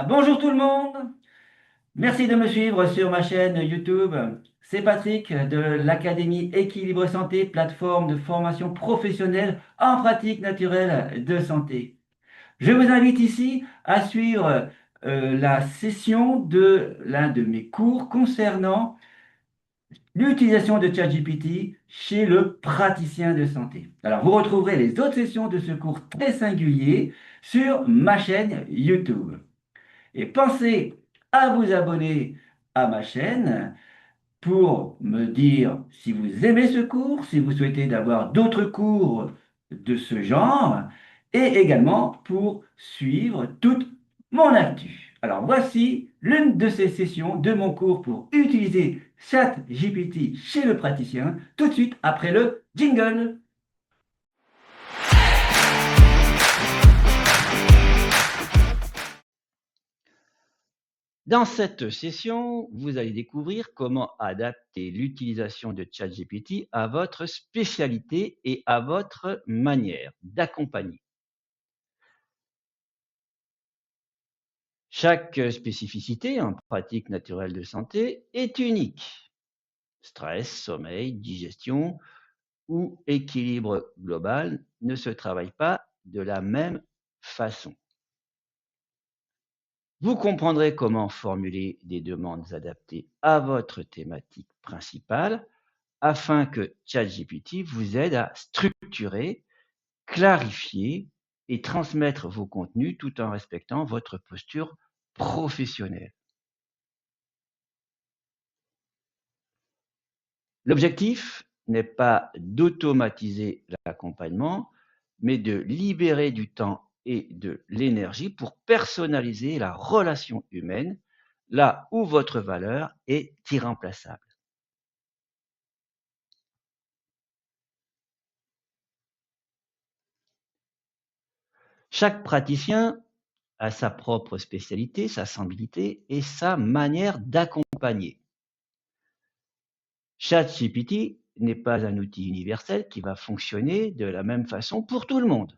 Bonjour tout le monde, merci de me suivre sur ma chaîne YouTube. C'est Patrick de l'Académie Équilibre Santé, plateforme de formation professionnelle en pratique naturelle de santé. Je vous invite ici à suivre la session de l'un de mes cours concernant l'utilisation de ChatGPT chez le praticien de santé. Alors vous retrouverez les autres sessions de ce cours très singulier sur ma chaîne YouTube. Et pensez à vous abonner à ma chaîne pour me dire si vous aimez ce cours, si vous souhaitez d'avoir d'autres cours de ce genre, et également pour suivre toute mon actu. Alors voici l'une de ces sessions de mon cours pour utiliser ChatGPT chez le praticien, tout de suite après le jingle. Dans cette session, vous allez découvrir comment adapter l'utilisation de ChatGPT à votre spécialité et à votre manière d'accompagner. Chaque spécificité en pratique naturelle de santé est unique. Stress, sommeil, digestion ou équilibre global ne se travaillent pas de la même façon. Vous comprendrez comment formuler des demandes adaptées à votre thématique principale afin que ChatGPT vous aide à structurer, clarifier et transmettre vos contenus tout en respectant votre posture professionnelle. L'objectif n'est pas d'automatiser l'accompagnement, mais de libérer du temps et de l'énergie pour personnaliser la relation humaine là où votre valeur est irremplaçable. Chaque praticien a sa propre spécialité, sa sensibilité et sa manière d'accompagner. ChatGPT n'est pas un outil universel qui va fonctionner de la même façon pour tout le monde.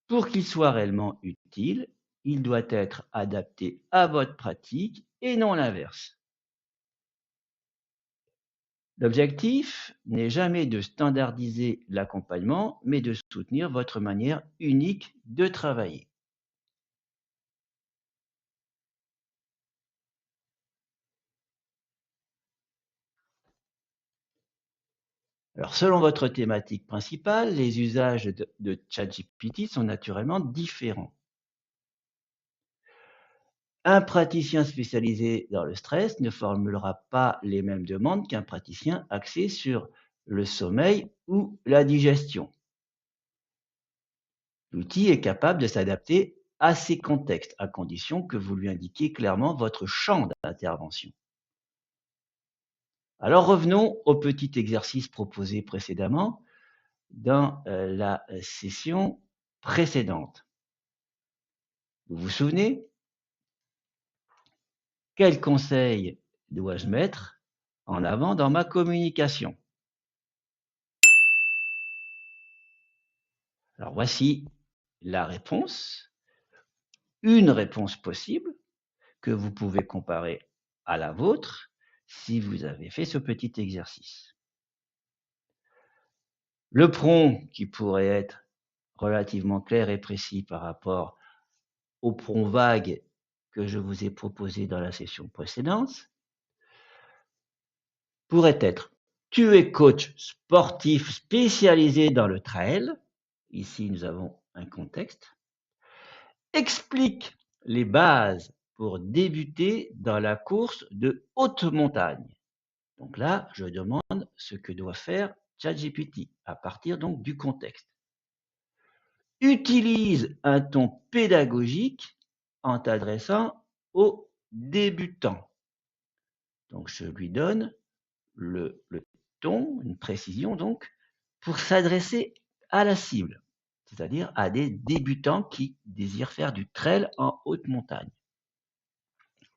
Pour qu'il soit réellement utile, il doit être adapté à votre pratique et non l'inverse. L'objectif n'est jamais de standardiser l'accompagnement, mais de soutenir votre manière unique de travailler. Alors, selon votre thématique principale, les usages de ChatGPT sont naturellement différents. Un praticien spécialisé dans le stress ne formulera pas les mêmes demandes qu'un praticien axé sur le sommeil ou la digestion. L'outil est capable de s'adapter à ces contextes, à condition que vous lui indiquiez clairement votre champ d'intervention. Alors revenons au petit exercice proposé précédemment dans la session précédente. Vous vous souvenez? Quels conseils dois-je mettre en avant dans ma communication? Alors voici la réponse, une réponse possible que vous pouvez comparer à la vôtre si vous avez fait ce petit exercice. Le prompt qui pourrait être relativement clair et précis par rapport au prompt vague que je vous ai proposé dans la session précédente pourrait être: tu es coach sportif spécialisé dans le trail. Ici, nous avons un contexte. Explique les bases pour débuter dans la course de haute montagne. Donc là, je demande ce que doit faire ChatGPT à partir donc du contexte. Utilise un ton pédagogique en t'adressant aux débutants. Donc je lui donne le ton, une précision donc, pour s'adresser à la cible, c'est-à-dire à des débutants qui désirent faire du trail en haute montagne.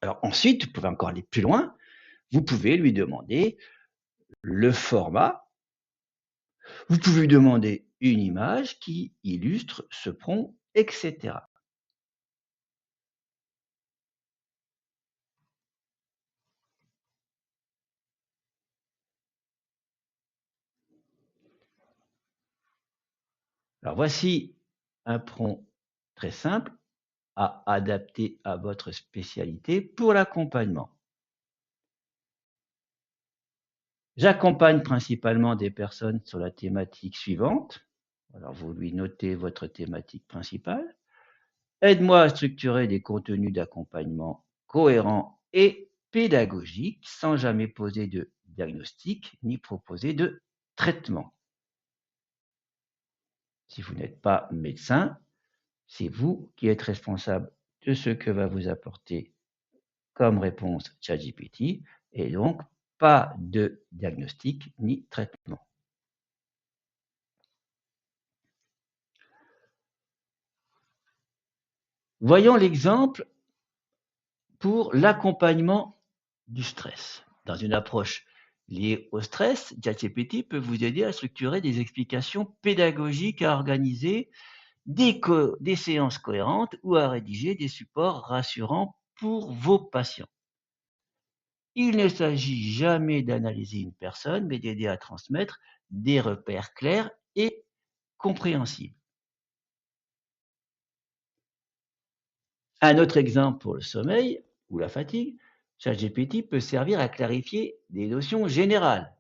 Alors ensuite, vous pouvez encore aller plus loin, vous pouvez lui demander le format, vous pouvez lui demander une image qui illustre ce prompt etc. Alors voici un prompt très simple à adapter à votre spécialité pour l'accompagnement. J'accompagne principalement des personnes sur la thématique suivante. Alors vous lui notez votre thématique principale. Aide-moi à structurer des contenus d'accompagnement cohérents et pédagogiques sans jamais poser de diagnostic ni proposer de traitement. Si vous n'êtes pas médecin, c'est vous qui êtes responsable de ce que va vous apporter comme réponse ChatGPT et donc pas de diagnostic ni traitement. Voyons l'exemple pour l'accompagnement du stress. Dans une approche liée au stress, ChatGPT peut vous aider à structurer des explications pédagogiques, à organiser des séances cohérentes ou à rédiger des supports rassurants pour vos patients. Il ne s'agit jamais d'analyser une personne, mais d'aider à transmettre des repères clairs et compréhensibles. Un autre exemple pour le sommeil ou la fatigue, ChatGPT peut servir à clarifier des notions générales,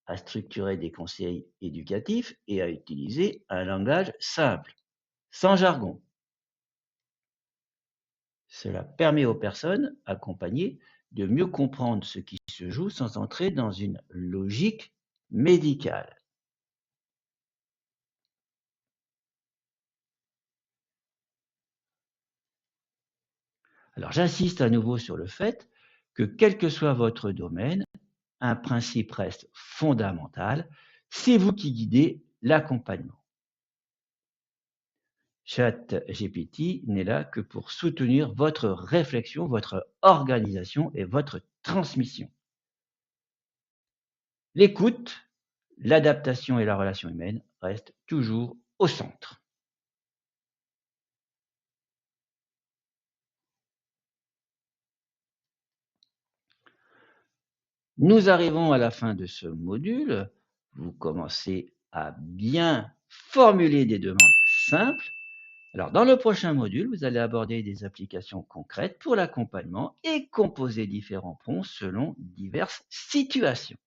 à structurer des conseils éducatifs et à utiliser un langage simple, sans jargon. Cela permet aux personnes accompagnées de mieux comprendre ce qui se joue sans entrer dans une logique médicale. Alors j'insiste à nouveau sur le fait que quel que soit votre domaine, un principe reste fondamental, c'est vous qui guidez l'accompagnement. ChatGPT n'est là que pour soutenir votre réflexion, votre organisation et votre transmission. L'écoute, l'adaptation et la relation humaine restent toujours au centre. Nous arrivons à la fin de ce module. Vous commencez à bien formuler des demandes simples. Alors, dans le prochain module, vous allez aborder des applications concrètes pour l'accompagnement et composer différents ponts selon diverses situations.